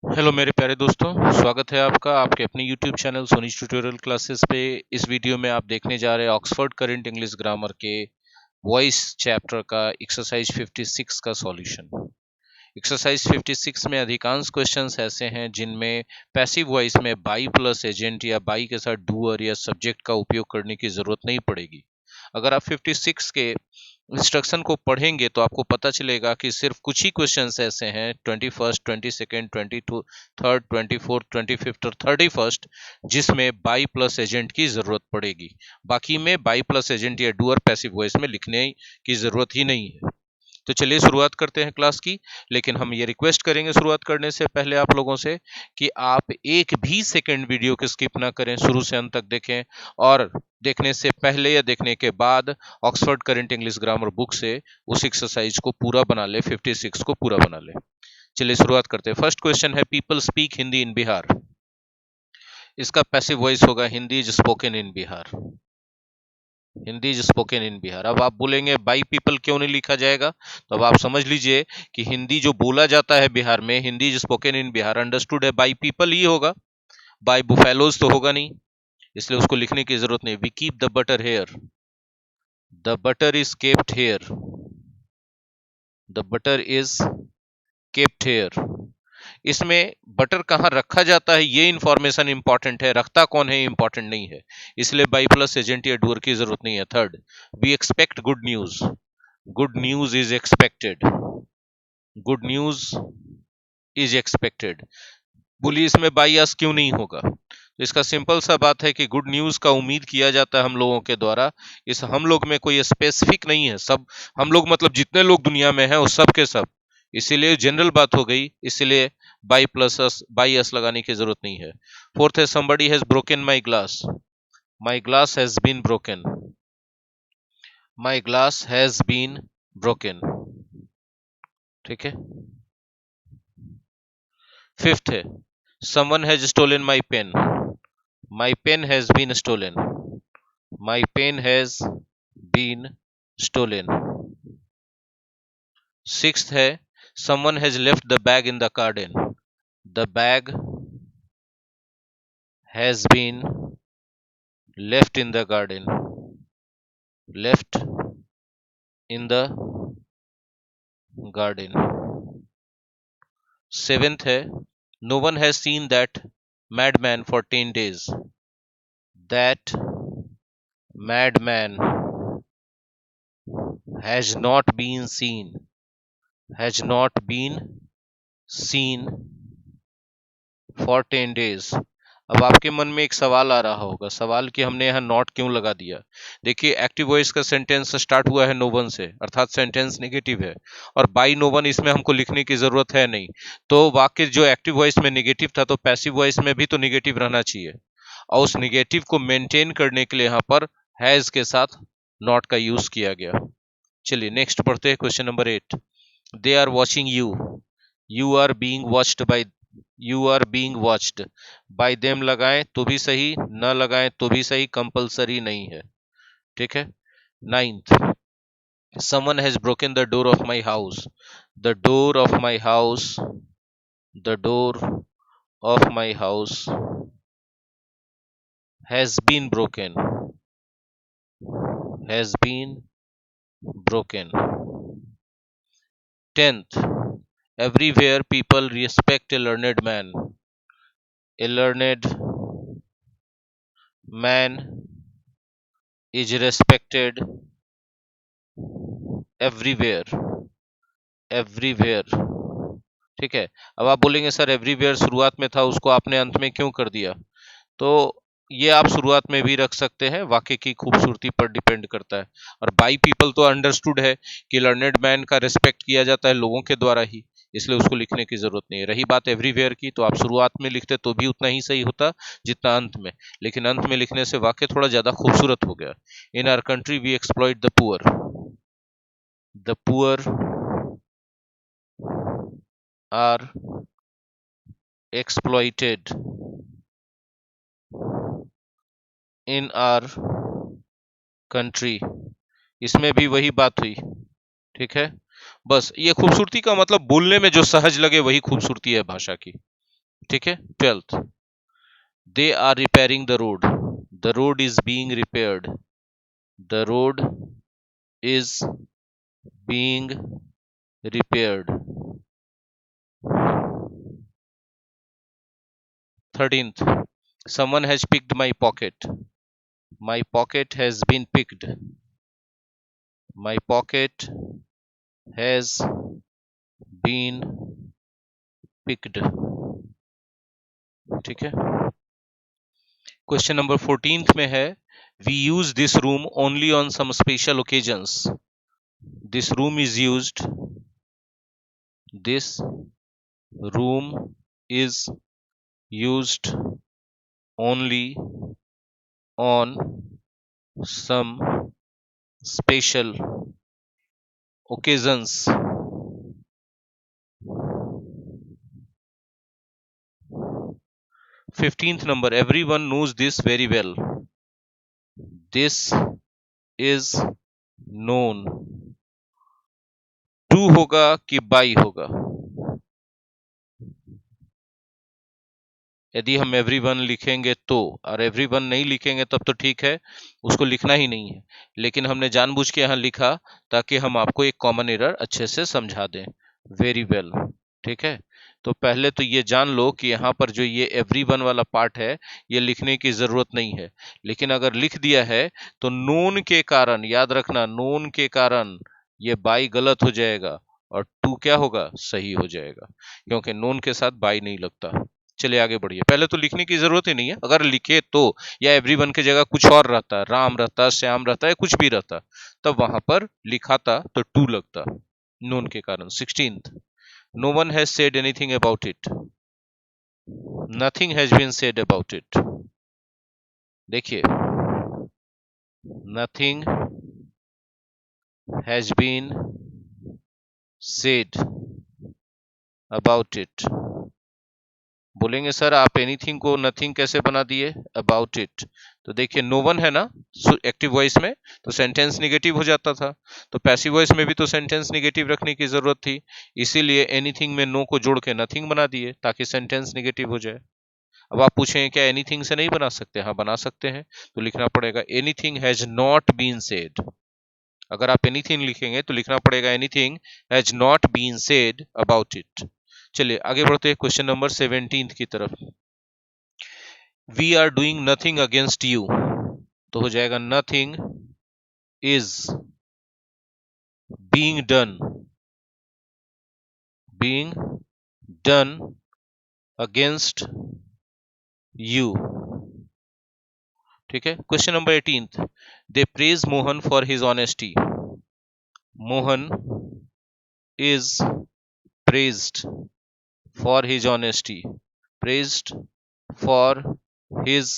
Hello मेरे प्यारे दोस्तों, स्वागत है आपका आपके अपने यूट्यूब चैनल सोनीज ट्यूटोरियल क्लासेस पे। इस वीडियो में आप देखने जा रहे हैं ऑक्सफोर्ड करंट इंग्लिश ग्रामर के वॉइस चैप्टर का एक्सरसाइज 56 का सॉल्यूशन। एक्सरसाइज 56 में अधिकांश क्वेश्चंस ऐसे हैं जिनमें पैसिव वॉइस में बाई प्लस एजेंट या बाई के साथ डूअर या सब्जेक्ट का उपयोग करने की जरूरत नहीं पड़ेगी। अगर आप 56 के इंस्ट्रक्शन को पढ़ेंगे तो आपको पता चलेगा कि सिर्फ कुछ ही क्वेश्चंस ऐसे हैं 21st, 22nd, 23rd, 24th, 25th और 31st जिसमें बाई प्लस एजेंट की जरूरत पड़ेगी। बाकी में बाई प्लस एजेंट या डूअर पैसिव वॉइस में लिखने की जरूरत ही नहीं है। तो चलिए शुरुआत करते हैं क्लास की। लेकिन हम ये रिक्वेस्ट करेंगे शुरुआत करने से पहले आप लोगों से कि आप एक भी सेकंड वीडियो को स्किप ना करें, शुरू से अंत तक देखें और देखने से पहले या देखने के बाद Oxford current English grammar book से उस एक्सरसाइज को पूरा बना ले, 56 को पूरा बना ले। चलिए शुरुआत करते हैं। फर्स्ट क्वेश्चन है पीपल स्पीक हिंदी इन बिहार। इसका पैसिव वॉइस होगा Hindi is spoken in Bihar. Hindi is spoken in Bihar. अब आप बोलेंगे बाई पीपल क्यों नहीं लिखा जाएगा, तो अब आप समझ लीजिए कि हिंदी जो बोला जाता है बिहार में, Hindi is spoken in Bihar understood है बाई पीपल ही होगा, बाई बुफेलोज तो होगा नहीं, इसलिए उसको लिखने की जरूरत नहीं। We keep the butter here, the butter is kept here, the butter is kept here. इसमें बटर कहां रखा जाता है ये इंफॉर्मेशन इंपॉर्टेंट है, रखता कौन है इंपॉर्टेंट नहीं है, इसलिए बाई प्लस एजेंट या डूअर की जरूरत नहीं है। Third, we expect good news, good news is expected, good news is expected. बोलिए इसमें बाइस क्यों नहीं होगा, तो इसका सिंपल सा बात है कि गुड न्यूज का उम्मीद किया जाता है हम लोगों के द्वारा। इस हम लोग में कोई स्पेसिफिक नहीं है, सब हम लोग मतलब जितने लोग दुनिया में हैं वो सब के सब, इसीलिए जनरल बात हो गई, इसलिए बाई एस लगाने की जरूरत नहीं है। फोर्थ है somebody has broken my glass, my glass has been broken, my glass has been broken। ठीक है। फिफ्थ है someone has stolen my pen, my pen has been stolen, my pen has been stolen। Sixth है someone has left the bag in the garden, the bag has been left in the garden, left in the garden। Seventh है no one has seen that madman for 10 days, that madman has not been seen, has not been seen for 10 days। अब आपके मन में एक सवाल आ रहा होगा, सवाल कि हमने यहाँ नॉट क्यों लगा दिया। देखिए एक्टिव वॉइस का सेंटेंस स्टार्ट हुआ है नो वन से, अर्थात सेंटेंस नेगेटिव है, और बाई नो वन इसमें हमको लिखने की जरूरत है नहीं। तो वाक्य जो एक्टिव वॉइस में नेगेटिव था तो पैसिव वॉइस में भी तो नेगेटिव रहना चाहिए, और उस नेगेटिव को मेंटेन करने के लिए यहाँ पर हैज के साथ नॉट का यूज किया गया। चलिए नेक्स्ट पढ़ते हैं question number 8। They are watching you, you are being watched by, you are being watched by them लगाएं तो भी सही, न लगाएं तो भी सही, कंपलसरी नहीं है। ठीक है। Ninth, someone has broken the door of my house, the door of my house, the door of my house has been broken, has been broken। 10th, everywhere people respect a learned man, a learned man is respected everywhere, everywhere। ठीक है। अब आप बोलेंगे sir everywhere शुरुआत में था, उसको आपने अंत में क्यों कर दिया, तो ये आप शुरुआत में भी रख सकते हैं, वाक्य की खूबसूरती पर डिपेंड करता है। और बाई पीपल तो अंडरस्टूड है कि लर्नेड मैन का रिस्पेक्ट किया जाता है लोगों के द्वारा ही, इसलिए उसको लिखने की जरूरत नहीं है। रही बात एवरीवेयर की, तो आप शुरुआत में लिखते तो भी उतना ही सही होता जितना अंत में, लेकिन अंत में लिखने से वाक्य थोड़ा ज्यादा खूबसूरत हो गया। In our country we exploit the poor, the poor are exploited in our country, इसमें भी वही बात हुई। ठीक है। बस ये खूबसूरती का मतलब बोलने में जो सहज लगे वही खूबसूरती है भाषा की। ठीक है। 12th, they are repairing the road is being repaired, the road is being repaired. 13th, someone has picked my pocket has been picked, my pocket has been picked, ठीक है। क्वेश्चन नंबर 14th में है, we use this room only on some special occasions, this room is used, this room is used only on some special occasions. 15th number, everyone knows this very well, this is known, to होगा कि by होगा। यदि हम everyone लिखेंगे तो, और everyone नहीं लिखेंगे तब तो ठीक है, उसको लिखना ही नहीं है, लेकिन हमने जानबूझ के यहाँ लिखा ताकि हम आपको एक कॉमन एरर अच्छे से समझा दें। वेरी वेल, ठीक है। तो पहले तो ये जान लो कि यहाँ पर जो ये एवरीवन वाला पार्ट है, ये लिखने की जरूरत नहीं है, लेकिन अगर लिख दिया है तो नोन के कारण, याद रखना, नोन के कारण ये बाई गलत हो जाएगा और टू क्या होगा, सही हो जाएगा, क्योंकि नोन के साथ बाई नहीं लगता। चलिए आगे बढ़िए। पहले तो लिखने की जरूरत ही नहीं है, अगर लिखे तो, या एवरीवन की जगह कुछ और रहता, राम रहता, श्याम रहता है, कुछ भी रहता, तब वहां पर लिखाता तो टू लगता, नोन के कारण। 16th, no one has said anything about it, nothing has been said about it। देखिए, nothing has been said about it। बोलेंगे सर आप एनीथिंग को नथिंग कैसे बना दिए, अबाउट इट, तो देखिए नो वन है ना एक्टिव वॉइस में, तो सेंटेंस निगेटिव हो जाता था, तो पैसिव वॉइस में भी तो सेंटेंस निगेटिव रखने की जरूरत थी, इसीलिए एनीथिंग में नो को जोड़ के नथिंग बना दिए ताकि सेंटेंस निगेटिव हो जाए। अब आप पूछें क्या एनीथिंग से नहीं बना सकते, हाँ बना सकते हैं, तो लिखना पड़ेगा anything has not been said. अगर आप एनीथिंग लिखेंगे तो लिखना पड़ेगा anything has not been said about it. चलिए आगे बढ़ते हैं क्वेश्चन नंबर 17 की तरफ। We are doing nothing against you, तो हो जाएगा nothing is being done against you, ठीक है। Question number 18, they praise Mohan for his honesty, Mohan is praised for his honesty, praised for his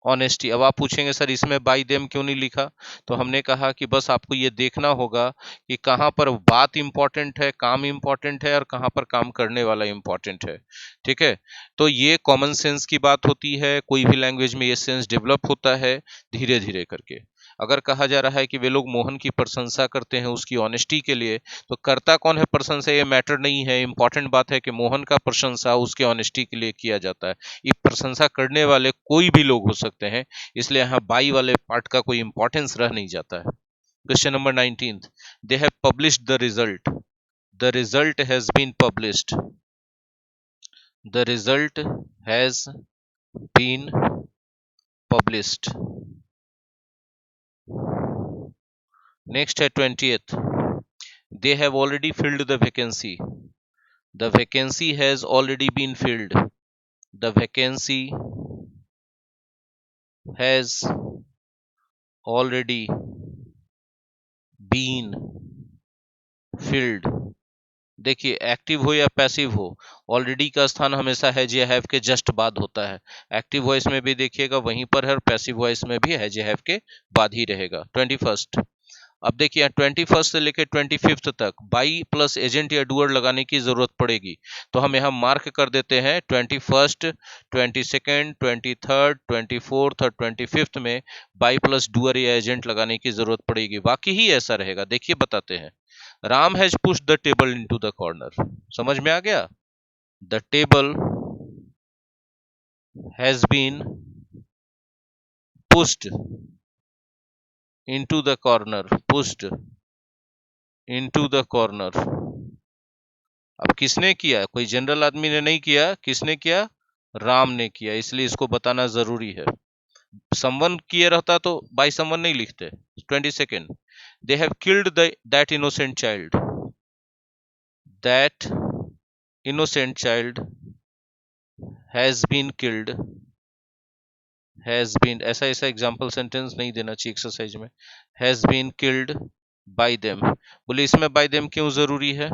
honesty। अब आप पूछेंगे सर इसमें बाई देम क्यों नहीं लिखा, तो हमने कहा कि बस आपको ये देखना होगा कि कहां पर बात इंपॉर्टेंट है, काम इंपॉर्टेंट है, और कहां पर काम करने वाला इंपॉर्टेंट है, ठीक है। तो ये कॉमन सेंस की बात होती है, कोई भी लैंग्वेज में ये सेंस डेवलप होता है धीरे धीरे करके। अगर कहा जा रहा है कि वे लोग मोहन की प्रशंसा करते हैं उसकी ऑनेस्टी के लिए, तो करता कौन है प्रशंसा ये मैटर नहीं है, इंपॉर्टेंट बात है कि मोहन का प्रशंसा उसके ऑनेस्टी के लिए किया जाता है। ये प्रशंसा करने वाले कोई भी लोग हो सकते हैं, इसलिए यहाँ बाई वाले पार्ट का कोई इंपॉर्टेंस रह नहीं जाता है। Question number 19, they have published the result has been published, the result has been published. Next है 20th, they have already filled the vacancy, the vacancy has already been filled, the vacancy has already been filled। देखिए active हो या passive हो, already का स्थान हमेशा has या have के जस्ट बाद होता है। एक्टिव वॉइस में भी देखिएगा वहीं पर है, और पैसिव वॉइस में भी हैज या हैव के बाद ही रहेगा। 21st, अब देखिए 21st से लेकर 25th तक बाई प्लस एजेंट या डूअर लगाने की जरूरत पड़ेगी, तो हम यहाँ मार्क कर देते हैं 21st, 22nd, 23rd, 24th और 25th में बाई प्लस डूअर या एजेंट लगाने की जरूरत पड़ेगी। बाकी ही ऐसा रहेगा। देखिए बताते हैं, Ram has pushed the table into the corner, समझ में आ गया, the table has been pushed into the corner, pushed into the corner। अब किसने किया? कोई जनरल आदमी ने नहीं किया, किसने किया? राम ने किया, इसलिए इसको बताना जरूरी है। समवन किए रहता तो बाय समवन नहीं लिखते। 22nd, they have killed that innocent child, that innocent child has been killed, has been, ऐसा ऐसा एग्जाम्पल सेंटेंस नहीं देना चाहिए एक्सरसाइज में। has been killed by them। बोले इसमें by them क्यों जरूरी है?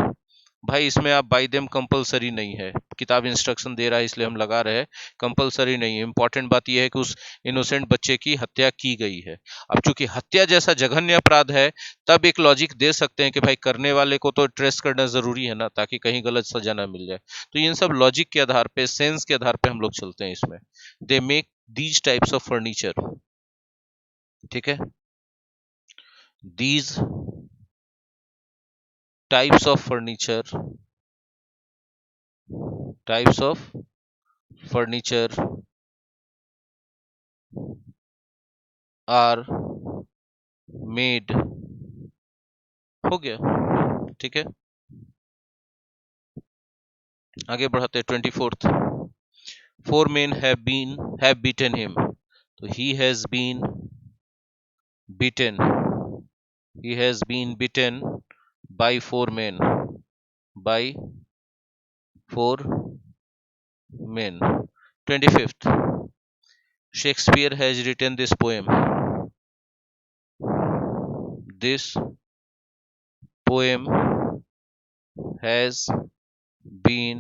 भाई इसमें आप बाई देम कंपलसरी नहीं है, किताब इंस्ट्रक्शन दे रहा है इसलिए हम लगा रहे हैं, कंपलसरी नहीं है। इंपॉर्टेंट बात यह है कि उस इनोसेंट बच्चे की हत्या की गई है। अब चूंकि हत्या जैसा जघन्य अपराध है, तब एक लॉजिक दे सकते हैं कि भाई करने वाले को तो ट्रेस करना जरूरी है ना, ताकि कहीं गलत सजा ना मिल जाए। तो इन सब लॉजिक के आधार पे, सेंस के आधार पे हम लोग चलते हैं इसमें। They make these types of furniture, ठीक है, these types of furniture, types of furniture are made. हो गया, ठीक है। आगे बढ़ाते 24th, 4 men have beaten him, तो he has been beaten by 4 men, by 4 men। 25th, Shakespeare has written this poem, this poem has been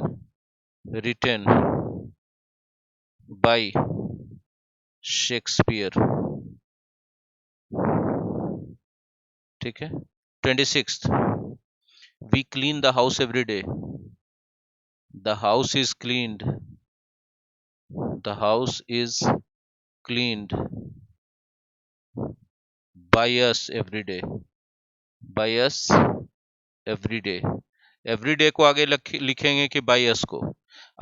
written by Shakespeare, ठीक है। 26th, we clean the house every day, the house is cleaned, the house is cleaned by us every day, by us every day। Every day को आगे लिखेंगे कि by us को।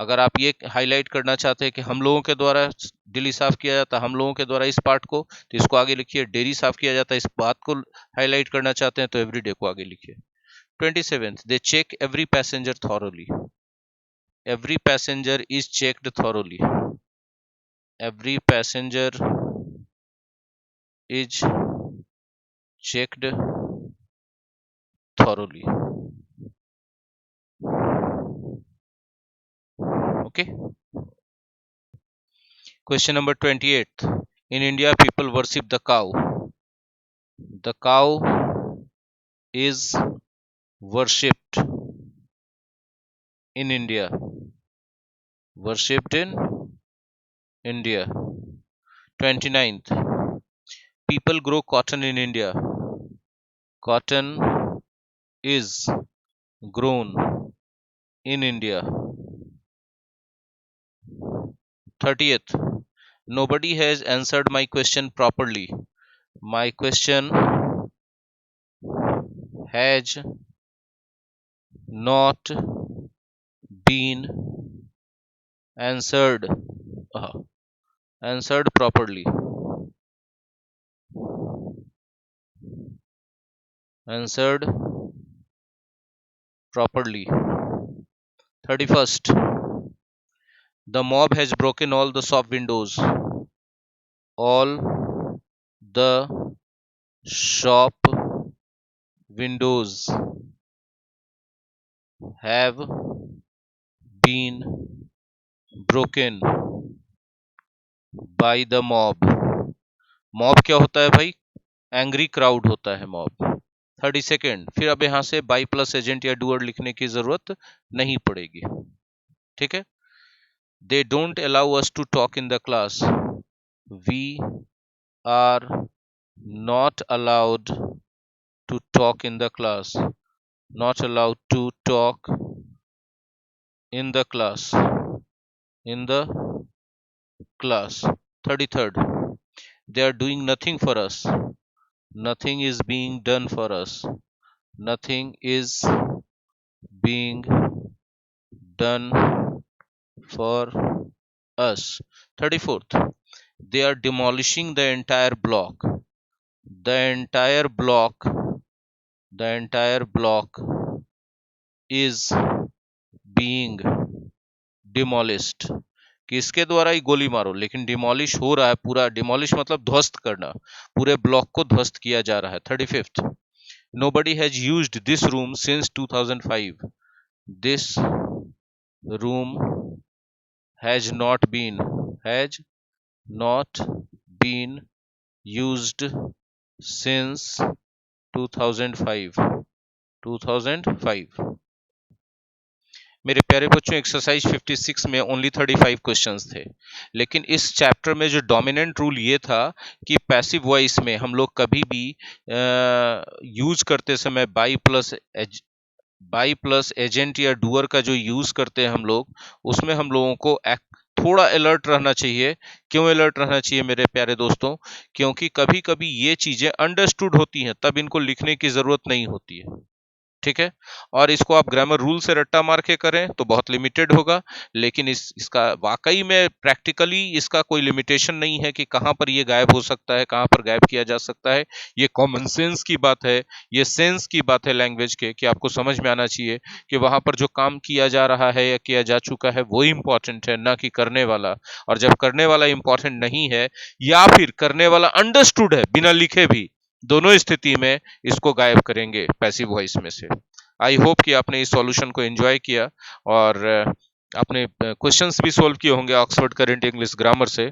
अगर आप ये हाईलाइट करना चाहते हैं कि हम लोगों के द्वारा डेली साफ किया जाता, हम लोगों के द्वारा इस पार्ट को, तो इसको आगे लिखिए। डेली साफ किया जाता है, इस बात को हाईलाइट करना चाहते हैं तो एवरी डे को आगे लिखिए। 27th, they check every passenger thoroughly, every passenger is checked thoroughly, every passenger is checked thoroughly, okay। Question number 28, in India people worship the cow, the cow is worshipped in India, worshipped in India। 29th, people grow cotton in India, cotton is grown in India। 30th, nobody has answered my question properly, my question has not been answered, answered properly, answered properly। 31st, the mob has broken all the shop windows, all the shop windows have been broken by the mob। Mob क्या होता है भाई? Angry crowd होता है mob. 32nd, फिर अब यहां से बाई प्लस एजेंट या डूअर लिखने की जरूरत नहीं पड़ेगी, ठीक है। They don't allow us to talk in the class, we are not allowed to talk in the class, not allowed to talk in the class, in the class। 33rd, they are doing nothing for us, nothing is being done for us, nothing is being done for us. 34th, they are demolishing the entire block. The entire block, the entire block is being demolished. किसके द्वारा ही गोली मारो, लेकिन demolish हो रहा है पूरा. Demolish मतलब ध्वस्त करना, पूरे ब्लॉक को ध्वस्त किया जा रहा है. 35th, nobody has used this room since 2005. This room has not been used since 2005. मेरे प्यारे बच्चों, एक्सरसाइज 56 में ओनली 35 क्वेश्चंस थे, लेकिन इस चैप्टर में जो डोमिनेंट रूल ये था कि पैसिव वॉइस में हम लोग कभी भी यूज करते समय बाई प्लस एजेंट या डूअर का जो यूज करते हैं हम लोग, उसमें हम लोगों को थोड़ा अलर्ट रहना चाहिए. क्यों अलर्ट रहना चाहिए मेरे प्यारे दोस्तों? क्योंकि कभी कभी ये चीजें अंडरस्टूड होती हैं, तब इनको लिखने की जरूरत नहीं होती है. ठीक है, और इसको आप ग्रामर रूल से रट्टा मार के करें तो बहुत लिमिटेड होगा, लेकिन इसका वाकई में प्रैक्टिकली इसका कोई लिमिटेशन नहीं है कि कहां पर ये गायब हो सकता है, कहां पर गायब किया जा सकता है. ये कॉमन सेंस की बात है, ये सेंस की बात है लैंग्वेज के, कि आपको समझ में आना चाहिए कि वहां पर जो काम किया जा रहा है या किया जा चुका है वो इंपॉर्टेंट है, ना कि करने वाला. और जब करने वाला इंपॉर्टेंट नहीं है या फिर करने वाला अंडरस्टूड है बिना लिखे भी, दोनों स्थिति में इसको गायब करेंगे पैसिव वॉइस में से. आई होप कि आपने इस सॉल्यूशन को एंजॉय किया और आपने क्वेश्चंस भी सॉल्व किए होंगे ऑक्सफोर्ड करंट इंग्लिश ग्रामर से.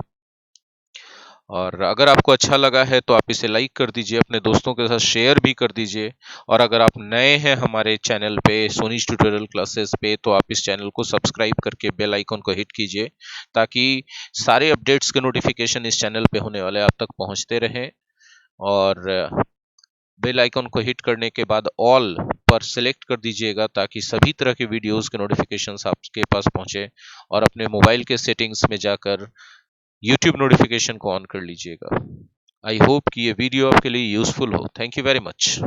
और अगर आपको अच्छा लगा है तो आप इसे लाइक कर दीजिए, अपने दोस्तों के साथ शेयर भी कर दीजिए. और अगर आप नए हैं हमारे चैनल पे सोनीज ट्यूटोरियल क्लासेस पे, तो आप इस चैनल को सब्सक्राइब करके बेल आइकन को हिट कीजिए, ताकि सारे अपडेट्स के नोटिफिकेशन इस चैनल पे होने वाले आप तक पहुंचते रहें. और बेल आइकन को हिट करने के बाद ऑल पर सिलेक्ट कर दीजिएगा, ताकि सभी तरह के वीडियोस के नोटिफिकेशंस आपके पास पहुंचे. और अपने मोबाइल के सेटिंग्स में जाकर YouTube नोटिफिकेशन को ऑन कर लीजिएगा. आई होप कि ये वीडियो आपके लिए यूजफुल हो. Thank you very much.